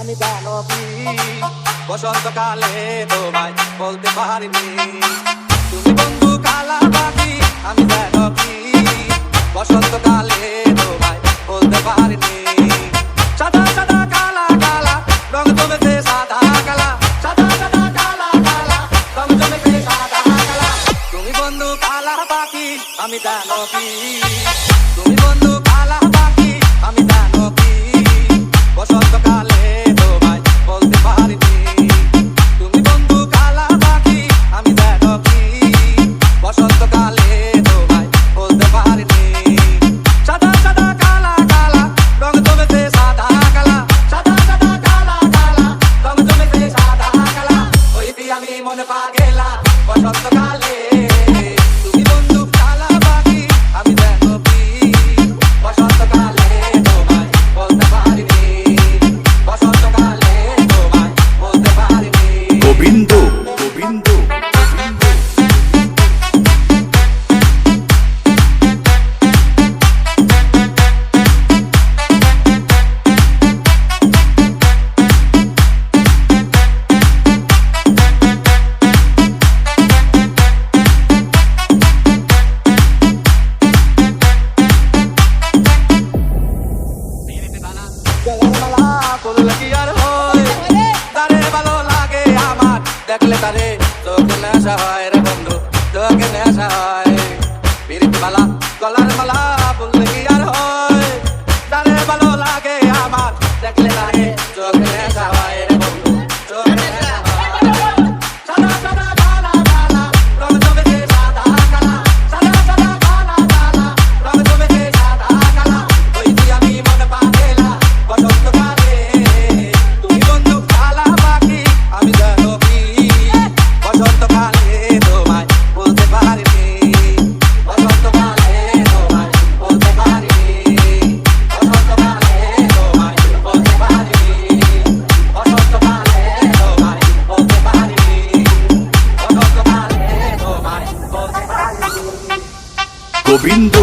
আমি জানো কি বসন্তকালে তোমায় বলতে পারিনি তুমি বন্ধু কালা পাখি আমি জানো কি বসন্তকালে তোমায় বলতে পারিনি সাদা সাদা কালা কালা রং জমেছে সাদা কালা সাদা সাদা কালা কালা রং জমেছে সাদা কালা তুমি বন্ধু কালা পাখি আমি জানো কি তুমি বন্ধু কালা পাখি আমি জানো কি বসন্তকালে তোমায় বলতে পারিনি তুমি বন্ধু কালা পাখি আমি জানো কি বসন্তকালে তোমায় বলতে পারিনি সাদা সাদা কালা কালা রং জমেছে সাদা কালা সাদা সাদা কালা কালা রং জমেছে সাদা কালা ওইটি আমি মনে পা গেলা বসন্তকালে তুমি বন্ধু কালা পাখি আমি জানো কি বসন্তকালে তোমায় বলতে পারিনি বসন্তকালে তোমায় বলতে পারিনি গোবিন্দ গোবিন্দ গলার মালা পরলে কি আর হয় তারে ভালো লাগে আমার দেখলে তারে চোখে নেশা হয় রে বন্ধু চোখে নেশা হয় পিরিত মালা গলার মালা পরলে কি আর হয় তারে ভালো লাগে আমার দেখলে তারে চোখে নেশা হয় রে বন্ধু চোখে নেশা হয় সাদা সাদা কালা কালা রং জমেছে সাদা কালা সাদা সাদা কালা কালা রং জমেছে সাদা কালা ওইটি আমি মনে পা গেলা বসন্তকালে তুমি বন্ধু কালা পাখি আমি জানো কি বসন্তকালে তোমায় বলতে পারিনি বসন্তকালে তোমায় বলতে পারিনি বসন্তকালে তোমায় বলতে পারিনি বসন্তকালে তোমায় বলতে পারিনি বসন্তকালে তোমায় বলতে পারিনি গোবিন্দ